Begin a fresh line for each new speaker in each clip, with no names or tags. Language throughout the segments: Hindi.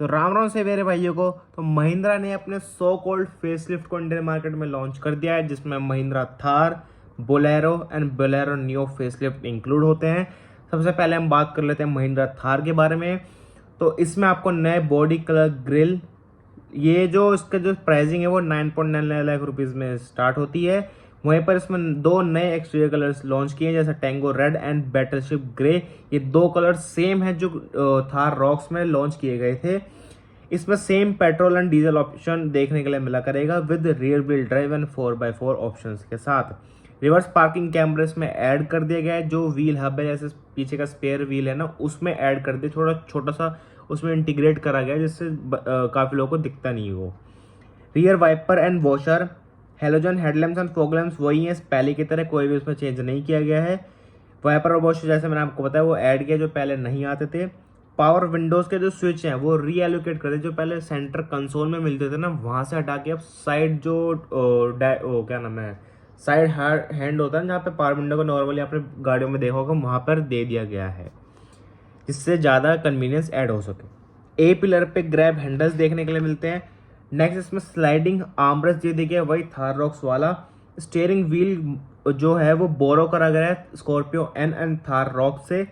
तो राम राम से मेरे भाइयों को। तो महिंद्रा ने अपने सो कॉल्ड फेसलिफ्ट को इंडियन मार्केट में लॉन्च कर दिया है, जिसमें Mahindra Thar, Bolero and Bolero neo facelift include होते हैं। सबसे पहले हम बात कर लेते हैं महिंद्रा थार के बारे में। तो इसमें आपको नए बॉडी कलर ग्रिल, ये जो इसका जो प्राइसिंग है वो 9.99 लाख रुपीज़ में स्टार्ट होती है। वहीं पर इसमें दो नए एक्सटीरियर कलर्स लॉन्च किए हैं, जैसे tango red and battleship grey. ये दो कलर सेम है जो थार रॉक्स में लॉन्च किए गए थे। इसमें same petrol and diesel option देखने के लिए मिला करेगा, with rear wheel drive and 4x4 options के साथ। रिवर्स पार्किंग कैमरे इसमें ऐड कर दिया गया है। जो व्हील हब है, जैसे पीछे का स्पेयर व्हील है ना, उसमें ऐड कर दिया, थोड़ा छोटा सा उसमें इंटीग्रेट करा गया, जिससे काफ़ी लोगों को दिखता नहीं हो। Rear wiper and washer, halogen headlamps and fog lamps वही है पहले की तरह, कोई भी उसमें चेंज नहीं किया गया है। वाइपर और वॉशर जैसे मैंने आपको बताया वो ऐड किया, जो पहले नहीं आते थे। पावर विंडोज के जो स्विच हैं वो रीएलोकेट कर दिए, जो पहले सेंटर कंसोल में मिलते थे ना, वहां से हटा के अब साइड जो क्या नाम है, साइड हैंड होता है जहाँ पे पावर विंडो को नॉर्मली आपने गाड़ियों में देखा होगा, वहां पर दे दिया गया है, जिससे ज़्यादा कन्वीनियंस ऐड हो सके। ए पिलर पे ग्रैब हैंडल्स देखने के लिए मिलते हैं। नेक्स्ट इसमें स्लाइडिंग आर्मरेस्ट दे दिया, वही थार रॉक्स वाला। स्टीयरिंग व्हील जो है वो बोरो करा गया है Scorpio N and Thar Rock से।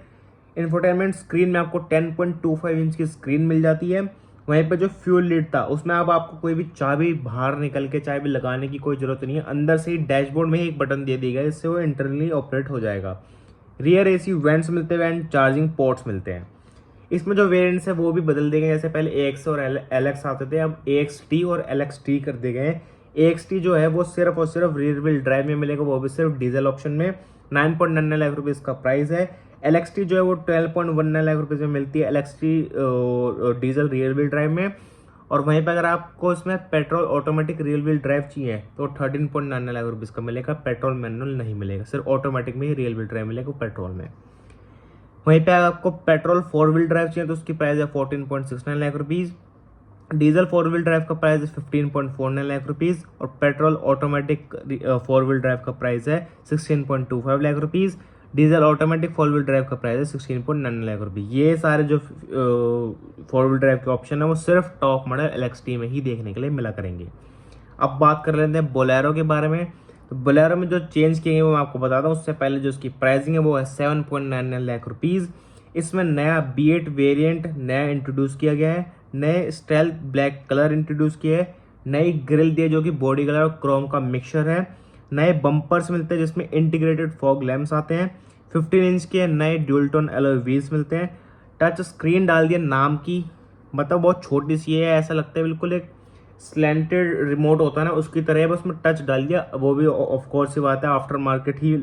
इंफोटेनमेंट स्क्रीन में आपको 10.25 इंच की स्क्रीन मिल जाती है। वहीं पे जो फ्यूल लीड था उसमें अब आपको कोई भी चाबी बाहर निकल के चाबी लगाने की कोई जरूरत नहीं है, अंदर से ही डैशबोर्ड में ही एक बटन दे दिया गया है, जिससे वो इंटरनली ऑपरेट हो जाएगा। रियर एसी वेंट्स मिलते हैं एंड चार्जिंग पोर्ट्स मिलते हैं। इसमें जो वेरिएंट्स है वो भी बदल दिए गए, जैसे पहले AX और LX आते थे, अब AXT और LXT कर दिए गए हैं। AXT जो है वो सिर्फ और सिर्फ रियर व्हील ड्राइव में मिलेगा, वो भी सिर्फ डीजल ऑप्शन में। 9.99 लाख रुपीज़ का प्राइस है। LXT जो है वो 12.19 लाख रुपीज़ में मिलती है, LXT diesel rear wheel drive में। और वहीं पर अगर आपको इसमें petrol automatic rear wheel drive चाहिए तो 13.99 लाख रुपीज़ का मिलेगा। पेट्रोल मैनुअल नहीं मिलेगा, सिर्फ ऑटोमेटिक में ही रियर व्हील ड्राइव मिलेगा पेट्रोल में। वहीं पे आपको पेट्रोल 4 व्हील ड्राइव चाहिए तो उसकी प्राइस है 14.69 lakh rupees. Diesel 4 wheel drive का प्राइस है 15.49 लाख रुपीज़। और पेट्रोल ऑटोमेटिक 4 व्हील ड्राइव का प्राइस है 16.25 lakh rupees. Diesel automatic 4 wheel drive का प्राइस है 16.99 लाख रुपीज़। ये सारे जो 4 व्हील ड्राइव के ऑप्शन है वो सिर्फ टॉप मॉडल LXT में ही देखने के लिए मिला करेंगे। अब बात कर लेते हैं बोलेरो के बारे में। तो बोलेरो में जो चेंज किए हैं वो मैं आपको बताता हूँ। उससे पहले जो उसकी प्राइसिंग है वो है 7.99 लाख रुपीज़। इसमें नया B8 वेरिएंट नया इंट्रोड्यूस किया गया है। नए स्टेल्थ ब्लैक कलर इंट्रोड्यूस किए हैं। नई ग्रिल दी है जो कि बॉडी कलर और क्रोम का मिक्सचर है। नए बम्पर्स मिलते हैं जिसमें इंटीग्रेटेड फॉग लैम्प्स आते हैं। 15 इंच के नए ड्यूल टोन एलॉय व्हील्स मिलते हैं। टच स्क्रीन डाल दिया नाम की, मतलब बहुत छोटी सी है, ऐसा लगता है बिल्कुल एक स्लैंटेड रिमोट होता है ना उसकी तरह है, बस उसमें टच डाल दिया। वो भी ऑफ कोर्स सी बात है, आफ्टर मार्केट ही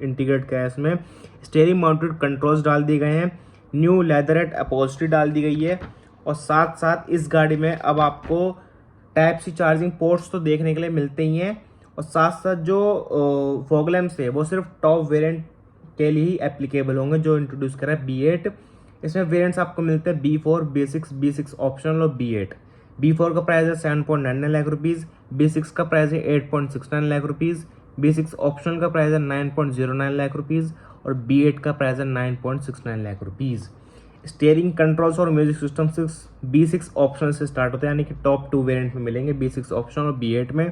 इंटीग्रेट किया है इसमें। स्टीयरिंग माउंटेड कंट्रोल्स डाल दिए गए हैं। न्यू लेदरेट अपॉजिटरी डाल दी गई है। और साथ साथ इस गाड़ी में अब आपको टाइप सी चार्जिंग पोर्ट्स तो देखने के लिए मिलते ही हैं। और साथ साथ जो फॉग लैम्प्स है वो सिर्फ टॉप वेरिएंट के लिए ही एप्लीकेबल होंगे, जो इंट्रोड्यूस करा है B8। इसमें वेरिएंट्स आपको मिलते हैं B4, B6 ऑप्शनल और B8। B4 का प्राइस है 7.99 लाख रुपीज़। B6 का प्राइस है 8.69 लाख रुपीज़। B6 ऑप्शनल का प्राइस है 9.09 लाख रुपीज़। और B8 का प्राइस है 9.69 लाख रुपीज़। स्टीयरिंग कंट्रोल्स और म्यूजिक सिस्टम B6 ऑप्शनल से स्टार्ट होते हैं, यानी कि टॉप 2 वेरिएंट में मिलेंगे, B6 ऑप्शनल और B8 में।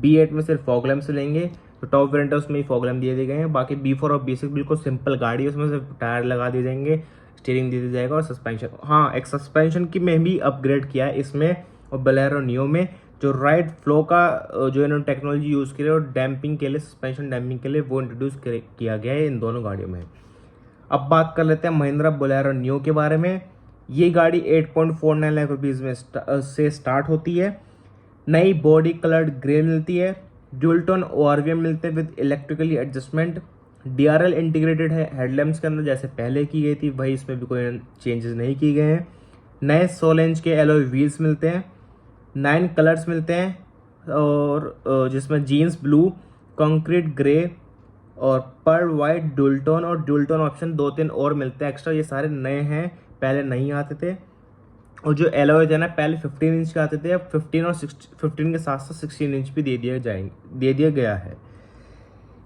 B8 में सिर्फ फॉग लैम्प्स लेंगे, तो टॉप वेरिएंट है उसमें ही फॉग लैम्प दिए गए हैं। बाकी B4 और B6 बिल्कुल सिंपल गाड़ी है, उसमें सिर्फ टायर लगा दिए जाएंगे, स्टीयरिंग दे दिया जाएगा और सस्पेंशन, हाँ एक सस्पेंशन की में भी अपग्रेड किया है इसमें और बोलेरो नियो में। जो राइट फ्लो का जो इन्होंने टेक्नोलॉजी यूज़ की है और डैम्पिंग के लिए, सस्पेंशन डैम्पिंग के लिए वो इंट्रोड्यूस किया गया है इन दोनों गाड़ियों में। अब बात कर लेते हैं महिंद्रा बोलेरो नियो के बारे में। ये गाड़ी 8.49 लाख रुपीज़ में से स्टार्ट होती है। नई बॉडी कलर्ड ग्रे मिलती है। ड्यूल टोन ORVM मिलते हैं with electrically adjustment. DRL integrated है हेडलैम्प्स के अंदर, जैसे पहले की गई थी वही, इसमें भी कोई चेंजेस नहीं किए गए हैं। नए 16 इंच के एलॉय व्हील्स मिलते हैं। 9 कलर्स मिलते हैं, और जिसमें जीन्स ब्लू, कंक्रीट ग्रे और पर्ल वाइट, ड्यूल टोन और ड्यूल टोन ऑप्शन 2-3 और मिलते हैं एक्स्ट्रा। ये सारे नए हैं, पहले नहीं आते थे। और जो एलॉय है ना, पहले 15 इंच के आते थे, अब 15 और 15 के साथ साथ 16 इंच भी दे दिया गया है।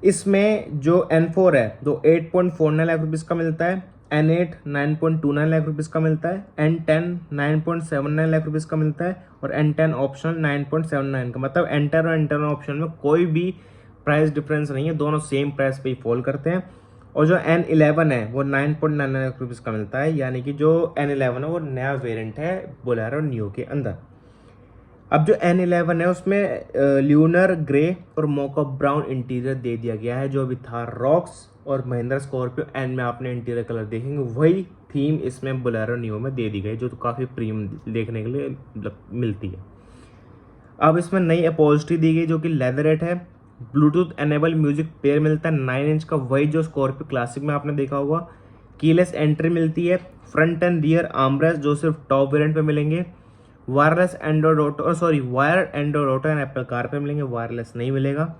इसमें जो N4 है तो 8.49 लाख रुपीज़ का मिलता है। N8 9.29 लाख रुपीज़ का मिलता है, N10 9.79 लाख रुपीज़ का मिलता है और N10 ऑप्शनल 9.79 का। मतलब N10 और N10 ऑप्शनल में कोई भी प्राइस डिफरेंस नहीं है, दोनों सेम प्राइस पे ही फॉल करते हैं। और जो N11 है वो 9.99 लाख रुपीज़ का मिलता है, यानी कि जो N11 है वो नया वेरिएंट है बोलेरो नियो के अंदर। अब जो N11 है उसमें ल्यूनर ग्रे और मोका ब्राउन इंटीरियर दे दिया गया है। जो अभी थार रॉक्स और महिंद्रा स्कॉर्पियो एन में आपने इंटीरियर कलर देखेंगे वही थीम इसमें बोलेरो नियो में दे दी गई, जो तो काफ़ी प्रीमियम देखने के लिए मिलती है। अब इसमें नई अपॉजिटी दी गई जो कि लेदरेट है। ब्लूटूथ एनेबल म्यूजिक प्लेयर मिलता है 9 इंच का, वही जो स्कॉर्पियो क्लासिक में आपने देखा होगा। कीलेस एंट्री मिलती है। फ्रंट एंड रियर आर्मरेस्ट जो सिर्फ टॉप वेरिएंट पे मिलेंगे। Wireless Android auto wired Android auto and Apple car पे मिलेंगे, वायरलेस नहीं मिलेगा।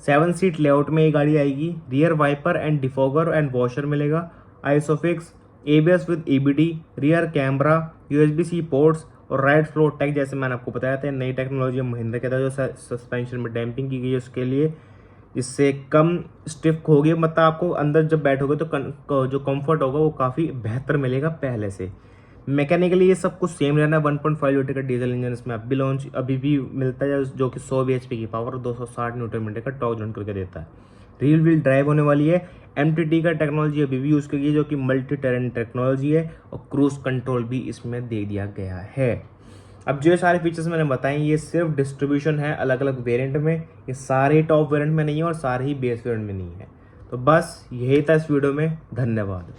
7 सीट लेआउट में ये गाड़ी आएगी। Rear wiper and defogger and washer मिलेगा। Isofix, ABS with EBD, rear camera, USB C ports और राइट फ्लोर टेक जैसे मैंने आपको बताया था। नई टेक्नोलॉजी महिंद्रा के जो सस्पेंशन में डैम्पिंग की गई है उसके लिए, इससे कम स्टिफ होगी, मतलब आपको अंदर जब बैठोगे तो जो कंफर्ट होगा वो काफ़ी बेहतर मिलेगा पहले से। मैकेनिकली ये सब कुछ सेम रहना है। 1.5 लीटर का डीजल इंजन इसमें अभी भी मिलता है जो कि 100 bhp की पावर और 260 न्यूटन मीटर का टॉर्क जनरेट करके देता है। रियल व्हील ड्राइव होने वाली है। MTT का टेक्नोलॉजी अभी भी यूज़ की गई है जो कि मल्टी टेरेन टेक्नोलॉजी है और क्रूज कंट्रोल भी इसमें दे दिया गया है। अब जो ये सारे फीचर्स मैंने बताए ये सिर्फ डिस्ट्रीब्यूशन है अलग अलग वेरिएंट में, ये सारे टॉप वेरिएंट में नहीं है और सारे ही बेस वेरिएंट में नहीं है। तो बस यही था इस वीडियो में, धन्यवाद।